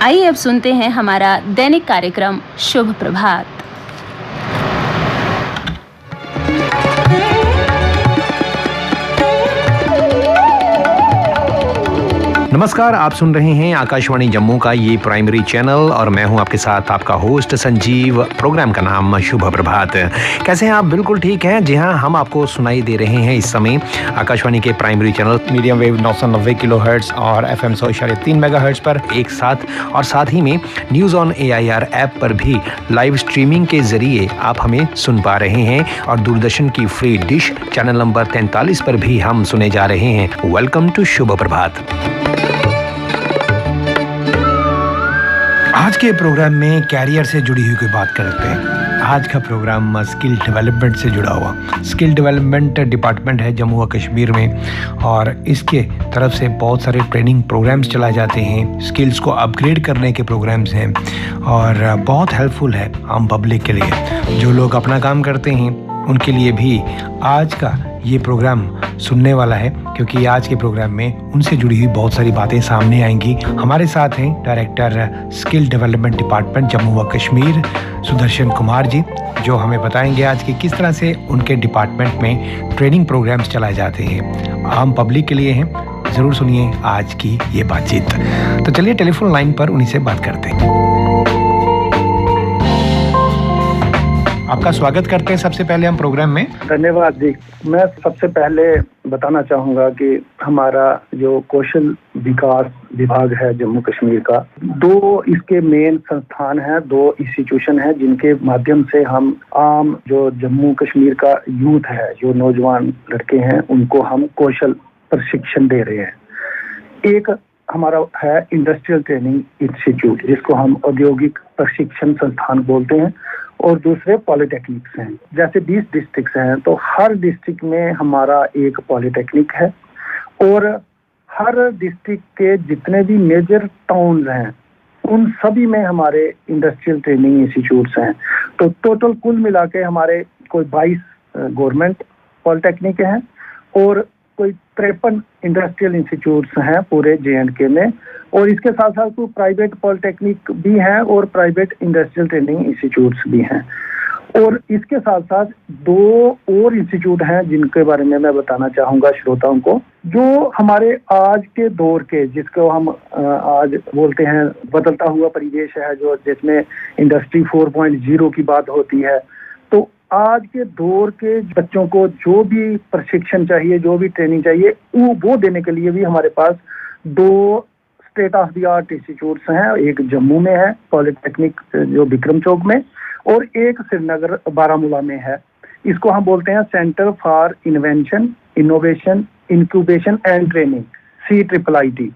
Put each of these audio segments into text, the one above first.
आइए अब सुनते हैं हमारा दैनिक कार्यक्रम शुभ प्रभात। नमस्कार, आप सुन रहे हैं आकाशवाणी जम्मू का ये प्राइमरी चैनल और मैं हूं आपके साथ आपका होस्ट संजीव। प्रोग्राम का नाम शुभ प्रभात। कैसे हैं आप? बिल्कुल ठीक हैं। जी हां, हम आपको सुनाई दे रहे हैं इस समय आकाशवाणी के primary channel medium wave 990 kilohertz और FM 100.3 मेगाहर्ट्ज पर एक साथ, और साथ ही में न्यूज़ ऑन AIR ऐप पर भी लाइव स्ट्रीमिंग के जरिए आप हमें सुन पा रहे हैं और दूरदर्शन की फ्री डिश चैनल नंबर 43 पर भी हम सुने जा रहे हैं। वेलकम टू शुभ प्रभात। आज के प्रोग्राम में कैरियर से जुड़ी हुई कोई बात करते हैं। आज का प्रोग्राम स्किल डेवलपमेंट से जुड़ा हुआ स्किल डेवलपमेंट डिपार्टमेंट है जम्मू और कश्मीर में, और इसके तरफ से बहुत सारे ट्रेनिंग प्रोग्राम्स चलाए जाते हैं। स्किल्स को अपग्रेड करने के प्रोग्राम्स हैं और बहुत हेल्पफुल है आम पब्लिक के लिए। जो लोग अपना काम करते हैं उनके लिए भी आज का ये प्रोग्राम सुनने वाला है, क्योंकि आज के प्रोग्राम में उनसे जुड़ी हुई बहुत सारी बातें सामने आएंगी। हमारे साथ हैं director skill development department Jammu व कश्मीर सुदर्शन कुमार जी, जो हमें बताएंगे आज कि किस तरह से उनके डिपार्टमेंट में ट्रेनिंग प्रोग्राम्स चलाए जाते हैं, आम पब्लिक के लिए हैं। ज़रूर सुनिए आज की ये बातचीत। तो चलिए टेलीफोन लाइन पर उन्हीं से बात करते हैं। आपका स्वागत करते हैं सबसे पहले हम प्रोग्राम में। धन्यवाद जी। मैं सबसे पहले बताना चाहूँगा कि हमारा जो कौशल विकास विभाग है जम्मू कश्मीर का, दो इसके मेन संस्थान हैं, दो इंस्टीट्यूशन हैं जिनके माध्यम से हम आम जो जम्मू कश्मीर का यूथ है, जो नौजवान लड़के हैं, उनको हम कौशल प्रशिक्षण दे रहे हैं। एक हमारा है इंडस्ट्रियल ट्रेनिंग इंस्टीट्यूट, जिसको हम औद्योगिक प्रशिक्षण संस्थान बोलते हैं, और दूसरे पॉलिटेक्निक्स हैं। जैसे 20 डिस्ट्रिक्ट्स हैं तो हर डिस्ट्रिक्ट में हमारा एक पॉलिटेक्निक है, और हर डिस्ट्रिक्ट के जितने भी मेजर टाउन्स हैं उन सभी में हमारे इंडस्ट्रियल ट्रेनिंग इंस्टीट्यूट्स हैं। तो टोटल कुल मिला के हमारे कोई 22 गवर्नमेंट पॉलिटेक्निक हैं और कोई 53 इंडस्ट्रियल इंस्टीट्यूट्स हैं पूरे JNK में, और इसके साथ साथ कुछ प्राइवेट पॉलिटेक्निक भी हैं और प्राइवेट इंडस्ट्रियल ट्रेनिंग इंस्टीट्यूट्स भी हैं। और इसके साथ साथ दो और इंस्टीट्यूट हैं जिनके बारे में मैं बताना चाहूँगा श्रोताओं को, जो हमारे आज के दौर के, जिसको हम आज बोलते हैं बदलता हुआ परिवेश है, जो जिसमें इंडस्ट्री 4.0 की बात होती है। तो आज के दौर के बच्चों को जो भी प्रशिक्षण चाहिए, जो भी ट्रेनिंग चाहिए, वो देने के लिए भी हमारे पास दो state of the art institutes हैं। एक जम्मू में है पॉलिटेक्निक जो विक्रम चौक में, और एक श्रीनगर बारामूला में है। इसको हम बोलते हैं centre for invention, innovation, incubation and training, CIIIT।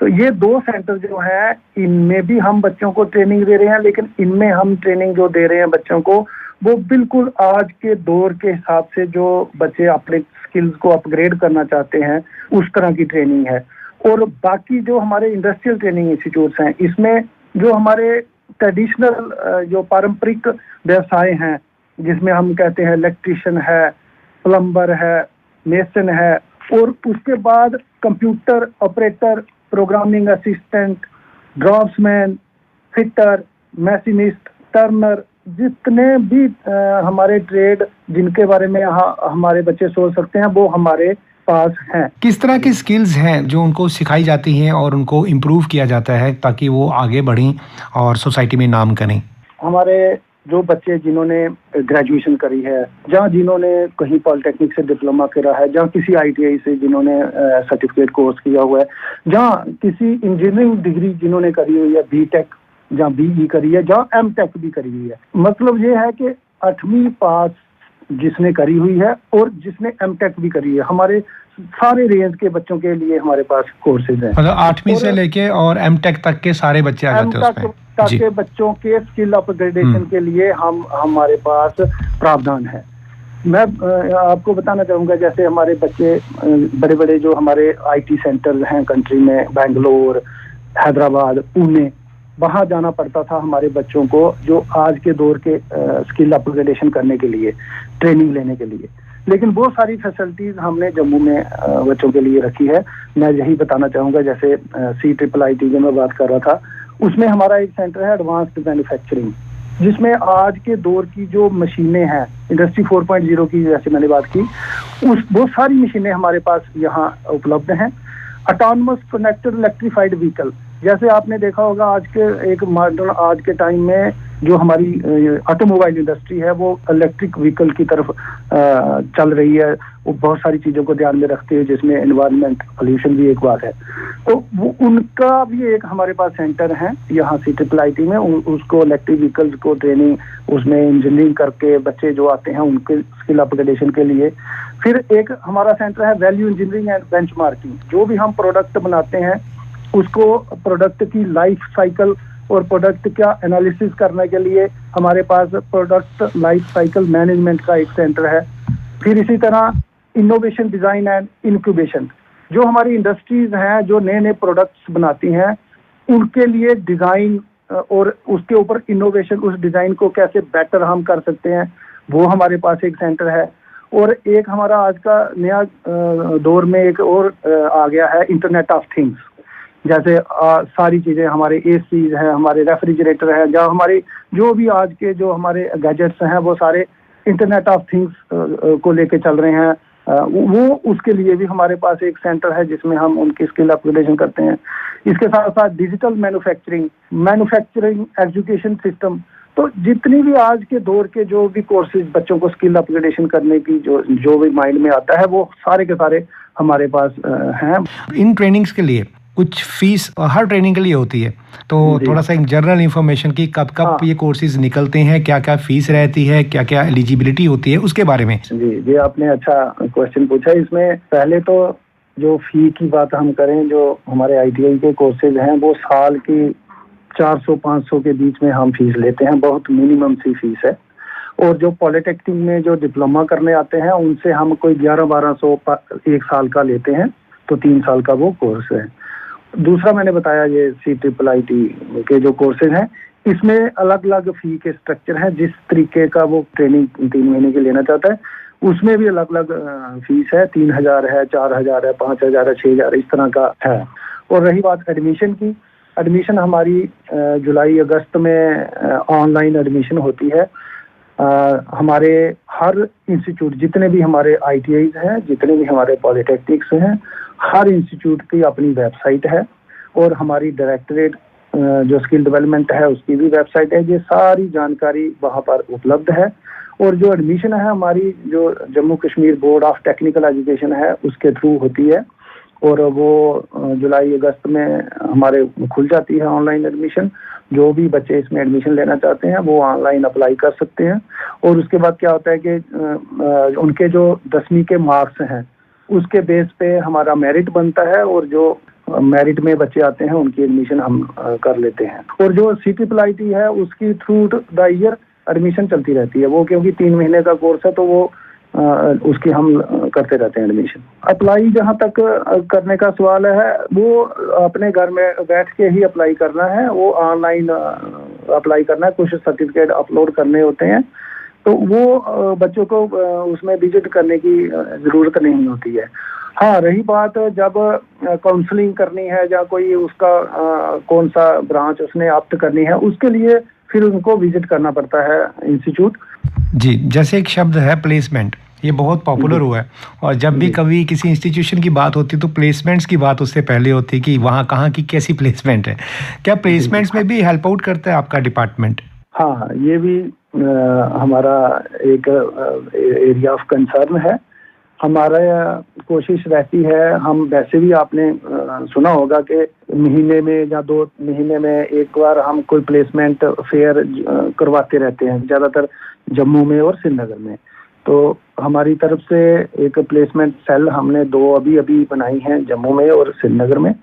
तो ये दो सेंटर जो है, इनमें भी हम बच्चों को ट्रेनिंग दे रहे हैं, लेकिन इनमें हम ट्रेनिंग जो दे रहे हैं बच्चों को, वो बिल्कुल आज के दौर के हिसाब से जो बच्चे अपने स्किल्स को अपग्रेड करना चाहते हैं उस तरह की ट्रेनिंग है। और बाकी जो हमारे इंडस्ट्रियल ट्रेनिंग इंस्टीट्यूट्स हैं, इसमें जो हमारे ट्रेडिशनल जो पारंपरिक व्यवसाय हैं, जिसमें हम कहते हैं इलेक्ट्रिशियन है, प्लम्बर है, मेसन है, और उसके बाद computer operator, programming assistant, draftsman, fitter, machinist, turner, जितने भी हमारे ट्रेड जिनके बारे में हमारे बच्चे सोच सकते हैं, वो हमारे पास हैं। किस तरह की स्किल्स हैं जो उनको सिखाई जाती हैं और उनको इम्प्रूव किया जाता है ताकि वो आगे बढ़ें और सोसाइटी में नाम करें? हमारे जो बच्चे जिन्होंने ग्रेजुएशन करी है, जहाँ जिन्होंने कहीं पॉलिटेक्निक से डिप्लोमा करा है, जहाँ किसी ITI से जिन्होंने सर्टिफिकेट कोर्स किया हुआ है, जहाँ किसी इंजीनियरिंग डिग्री जिन्होंने करी हुई है, BTech, जहाँ BE करी है, जहाँ MTech भी करी हुई है। मतलब ये है कि 8वीं पास जिसने करी हुई है और जिसने MTech भी करी है, हमारे सारे रेंज के बच्चों के लिए हमारे पास कोर्सेज हैं। मतलब 8वीं से लेके और MTech तक के सारे बच्चे आ जाते हैं उसमें। के बच्चों के स्किल अपग्रेडेशन के लिए हमारे पास प्रावधान है। मैं आपको बताना चाहूँगा, जैसे हमारे बच्चे बड़े बड़े जो हमारे IT सेंटर हैं कंट्री में, बेंगलोर, हैदराबाद, पुणे, वहाँ जाना पड़ता था हमारे बच्चों को, जो आज के दौर के स्किल अपग्रेडेशन करने के लिए, ट्रेनिंग लेने के लिए। लेकिन वो सारी फैसिलिटीज हमने जम्मू में बच्चों के लिए रखी है। मैं यही बताना चाहूँगा, जैसे CIIIT जो मैं बात कर रहा था, उसमें हमारा एक सेंटर है एडवांस्ड मैन्युफैक्चरिंग, जिसमें आज के दौर की जो मशीनें हैं इंडस्ट्री 4.0 की, जैसे मैंने बात की, वो सारी मशीनें हमारे पास यहाँ उपलब्ध हैं। ऑटोनमस कनेक्टेड इलेक्ट्रिफाइड व्हीकल, जैसे आपने देखा होगा आज के एक मॉडर्न आज के टाइम में जो हमारी ऑटोमोबाइल इंडस्ट्री है वो इलेक्ट्रिक व्हीकल की तरफ चल रही है, वो बहुत सारी चीज़ों को ध्यान में रखते हुए, जिसमें एनवायरनमेंट पोल्यूशन भी एक बात है। तो वो उनका भी एक हमारे पास सेंटर है यहाँ CIIIT में, उसको इलेक्ट्रिक व्हीकल्स को ट्रेनिंग, उसमें इंजीनियरिंग करके बच्चे जो आते हैं उनके स्किल अपग्रेडेशन के लिए। फिर एक हमारा सेंटर है वैल्यू इंजीनियरिंग एंड बेंचमार्किंग, जो भी हम प्रोडक्ट बनाते हैं उसको प्रोडक्ट की लाइफ साइकिल और प्रोडक्ट का एनालिसिस करने के लिए हमारे पास प्रोडक्ट लाइफ साइकिल मैनेजमेंट का एक सेंटर है। फिर इसी तरह इनोवेशन डिजाइन एंड इंक्यूबेशन, जो हमारी इंडस्ट्रीज हैं जो नए नए प्रोडक्ट्स बनाती हैं उनके लिए डिजाइन और उसके ऊपर इनोवेशन, उस डिजाइन को कैसे बेटर हम कर सकते हैं, वो हमारे पास एक सेंटर है। और एक हमारा आज का नया दौर में एक और आ गया है इंटरनेट ऑफ थिंग्स, जैसे सारी चीज़ें हमारे एसीज हैं, हमारे रेफ्रिजरेटर हैं, जहाँ हमारे जो भी आज के जो हमारे गैजेट्स हैं वो सारे इंटरनेट ऑफ थिंग्स को लेके चल रहे हैं। वो उसके लिए भी हमारे पास एक सेंटर है जिसमें हम उनकी स्किल अपग्रेडेशन करते हैं। इसके साथ साथ डिजिटल मैन्युफैक्चरिंग एजुकेशन सिस्टम, तो जितनी भी आज के दौर के जो भी कोर्सेज बच्चों को स्किल अपग्रेडेशन करने की जो भी माइंड में आता है वो सारे के सारे हमारे पास हैं। इन ट्रेनिंग्स के लिए कुछ फीस हर ट्रेनिंग के लिए होती है, तो थोड़ा सा एक जनरल इंफॉर्मेशन की कब ये कोर्सेज निकलते हैं, क्या क्या फीस रहती है, क्या क्या एलिजिबिलिटी होती है, उसके बारे में। जी आपने अच्छा क्वेश्चन पूछा। इसमें पहले तो जो फी की बात हम करें, जो हमारे ITI के कोर्सेज हैं वो साल की 400-500 के बीच में हम फीस लेते हैं, बहुत मिनिमम सी फीस है। और जो पॉलिटेक्निक में जो डिप्लोमा करने आते हैं उनसे हम कोई 1100-1200 एक साल का लेते हैं, तो 3 साल का वो कोर्स है। दूसरा मैंने बताया ये CIIIT के जो कोर्सेज हैं इसमें अलग अलग फी के स्ट्रक्चर हैं, जिस तरीके का वो ट्रेनिंग 3 महीने की लेना चाहता है उसमें भी अलग अलग फीस है, 3000 है, 4000 है, 5000 है, 6000 इस तरह का है। और रही बात एडमिशन की, एडमिशन हमारी जुलाई अगस्त में ऑनलाइन एडमिशन होती है। हमारे हर इंस्टीट्यूट, जितने भी हमारे ITIs हैं, जितने भी हमारे पॉलिटेक्निक्स हैं, हर इंस्टीट्यूट की अपनी वेबसाइट है और हमारी डायरेक्टरेट जो स्किल डेवलपमेंट है उसकी भी वेबसाइट है। ये सारी जानकारी वहाँ पर उपलब्ध है। और जो एडमिशन है हमारी जो Jammu Kashmir board of technical education है उसके थ्रू होती है, और वो जुलाई अगस्त में हमारे खुल जाती है ऑनलाइन एडमिशन। जो भी बच्चे इसमें एडमिशन लेना चाहते हैं वो ऑनलाइन अप्लाई कर सकते हैं। और उसके बाद क्या होता है कि उनके जो 10वीं के मार्क्स हैं उसके बेस पे हमारा मेरिट बनता है, और जो मेरिट में बच्चे आते हैं उनकी एडमिशन हम कर लेते हैं। और जो CIIIT है उसकी थ्रू द ईयर एडमिशन चलती रहती है, वो क्योंकि 3 महीने का कोर्स है तो वो उसकी हम करते रहते हैं एडमिशन। अप्लाई जहाँ तक करने का सवाल है वो अपने घर में बैठ के ही अप्लाई करना है, वो ऑनलाइन अप्लाई करना है, कुछ सर्टिफिकेट अपलोड करने होते हैं, तो वो बच्चों को उसमें विजिट करने की ज़रूरत नहीं होती है। हाँ, रही बात जब काउंसलिंग करनी है या कोई उसका कौन सा ब्रांच उसने ऑप्ट करनी है, उसके लिए फिर उनको विजिट करना पड़ता है इंस्टीट्यूट। जी, जैसे एक शब्द है प्लेसमेंट, ये बहुत पॉपुलर हुआ है, और जब भी कभी किसी इंस्टीट्यूशन की बात होती है तो प्लेसमेंट्स की बात उससे पहले होती है कि वहाँ कहाँ की कैसी प्लेसमेंट है। क्या प्लेसमेंट्स में भी हेल्प आउट करता है आपका डिपार्टमेंट? हाँ, ये भी हमारा एक एरिया ऑफ कंसर्न है। हमारा कोशिश रहती है, हम वैसे भी आपने सुना होगा कि महीने में या 2 महीने में एक बार हम कोई प्लेसमेंट फेयर करवाते रहते हैं, ज़्यादातर जम्मू में और श्रीनगर में। तो हमारी तरफ से एक प्लेसमेंट सेल हमने 2 अभी बनाई हैं जम्मू में और श्रीनगर में,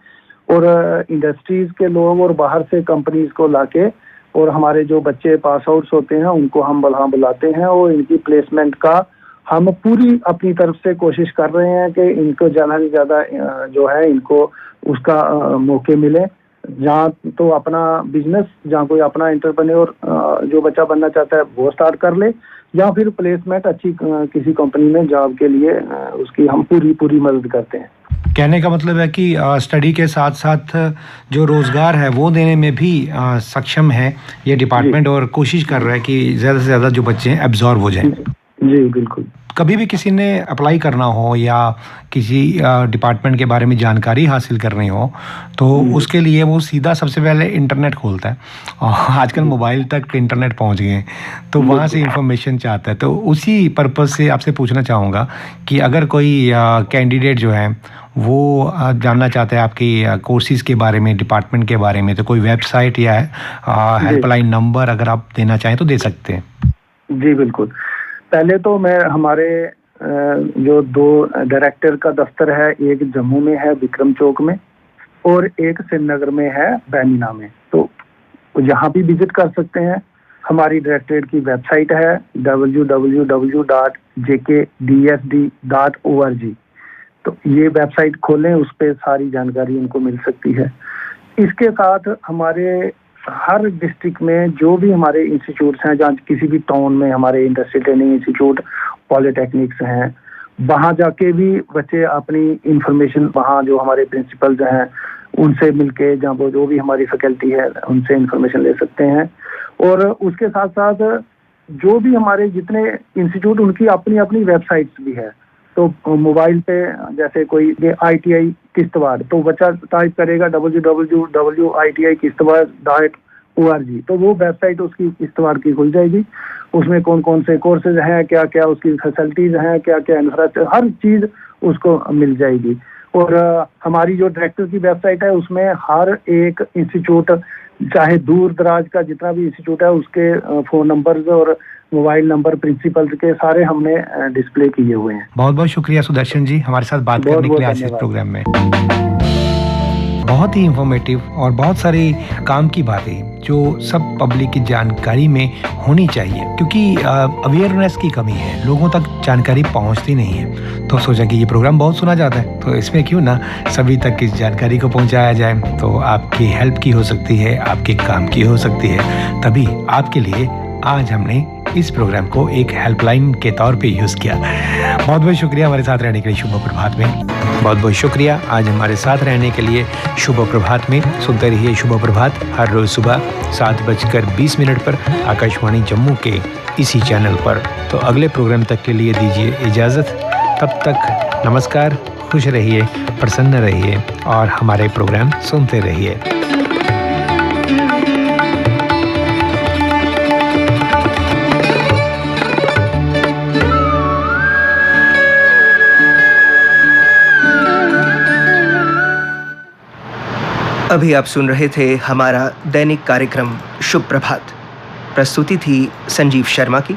और इंडस्ट्रीज़ के लोग और बाहर से कंपनीज को लाके और हमारे जो बच्चे पास आउट्स होते हैं उनको हम बुलाते हैं, और इनकी प्लेसमेंट का हम पूरी अपनी तरफ से कोशिश कर रहे हैं कि इनको ज़्यादा से ज़्यादा जो है इनको उसका मौके मिले। जहाँ तो अपना बिजनेस, जहाँ कोई अपना एंटरप्रेन्योर जो बच्चा बनना चाहता है वो स्टार्ट कर ले, या फिर प्लेसमेंट अच्छी किसी कंपनी में जॉब के लिए उसकी हम पूरी मदद करते हैं। कहने का मतलब है कि स्टडी के साथ साथ जो रोज़गार है वो देने में भी सक्षम है ये डिपार्टमेंट, और कोशिश कर रहा है कि ज़्यादा से ज़्यादा जो बच्चे हैं एब्जॉर्ब हो जाएं। जी बिल्कुल। कभी भी किसी ने अप्लाई करना हो या किसी डिपार्टमेंट के बारे में जानकारी हासिल करनी हो तो उसके लिए वो सीधा सबसे पहले इंटरनेट खोलता है, और आजकल मोबाइल तक इंटरनेट पहुंच गए हैं, तो वहाँ से इंफॉर्मेशन चाहता है। तो उसी पर्पज़ से आपसे पूछना चाहूँगा कि अगर कोई कैंडिडेट जो है वो जानना चाहता है आपकी कोर्सेज़ के बारे में, डिपार्टमेंट के बारे में, तो कोई वेबसाइट या हेल्पलाइन नंबर अगर आप देना चाहें तो दे सकते हैं। जी बिल्कुल। पहले तो मैं हमारे जो 2 डायरेक्टर का दफ्तर है, एक जम्मू में है विक्रम चौक में और एक श्रीनगर में है बैमिना में, तो यहाँ भी विजिट कर सकते हैं। हमारी डायरेक्टरेट की वेबसाइट है www.jkdsd.org, तो ये वेबसाइट खोलें, उस पर सारी जानकारी उनको मिल सकती है। इसके साथ हमारे हर डिस्ट्रिक्ट में जो भी हमारे इंस्टीट्यूट्स हैं, जहाँ किसी भी टाउन में हमारे इंडस्ट्रियल ट्रेनिंग इंस्टीट्यूट, पॉलिटेक्निक्स हैं, वहाँ जाके भी बच्चे अपनी इंफॉर्मेशन, वहाँ जो हमारे प्रिंसिपल्स हैं उनसे मिलके, जहाँ वो जो भी हमारी फैकल्टी है उनसे इंफॉर्मेशन ले सकते हैं। और उसके साथ साथ जो भी हमारे जितने इंस्टीट्यूट, उनकी अपनी अपनी वेबसाइट्स भी है। तो मोबाइल पे जैसे कोई ITI किश्तवाड़, तो बच्चा टाइप करेगा www.ITI-किश्तवाड़.org, तो वो वेबसाइट उसकी किश्तवाड़ की खुल जाएगी। उसमें कौन कौन से कोर्सेज हैं, क्या क्या उसकी फैसिलिटीज हैं, क्या क्या इंफ्रास्ट्रक्चर, हर चीज़ उसको मिल जाएगी। और हमारी जो डायरेक्टर की वेबसाइट है उसमें हर एक इंस्टीट्यूट, चाहे दूर दराज का जितना भी इंस्टीट्यूट है, उसके फ़ोन नंबर्स और मोबाइल नंबर प्रिंसिपल्स के सारे हमने डिस्प्ले किए हुए हैं। बहुत बहुत शुक्रिया सुदर्शन जी हमारे साथ बात करने के लिए आज इस प्रोग्राम में। बहुत ही इंफॉर्मेटिव और बहुत सारी काम की बातें जो सब पब्लिक की जानकारी में होनी चाहिए, क्योंकि अवेयरनेस की कमी है, लोगों तक जानकारी पहुंचती नहीं है। तो सोचा कि ये प्रोग्राम बहुत सुना जाता है, तो इसमें क्यों ना सभी तक इस जानकारी को पहुंचाया जाए। तो आपकी हेल्प की हो सकती है, आपके काम की हो सकती है, तभी आपके लिए आज हमने इस प्रोग्राम को एक हेल्पलाइन के तौर पे यूज़ किया। बहुत बहुत शुक्रिया हमारे साथ रहने के लिए शुभ प्रभात में। बहुत बहुत शुक्रिया आज हमारे साथ रहने के लिए शुभ प्रभात में। सुनते रहिए शुभ प्रभात हर रोज़ सुबह 7:20 पर आकाशवाणी जम्मू के इसी चैनल पर। तो अगले प्रोग्राम तक के लिए दीजिए इजाज़त। तब तक नमस्कार, खुश रहिए, प्रसन्न रहिए और हमारे प्रोग्राम सुनते रहिए। अभी आप सुन रहे थे हमारा दैनिक कार्यक्रम शुभ प्रभात। प्रस्तुति थी संजीव शर्मा की।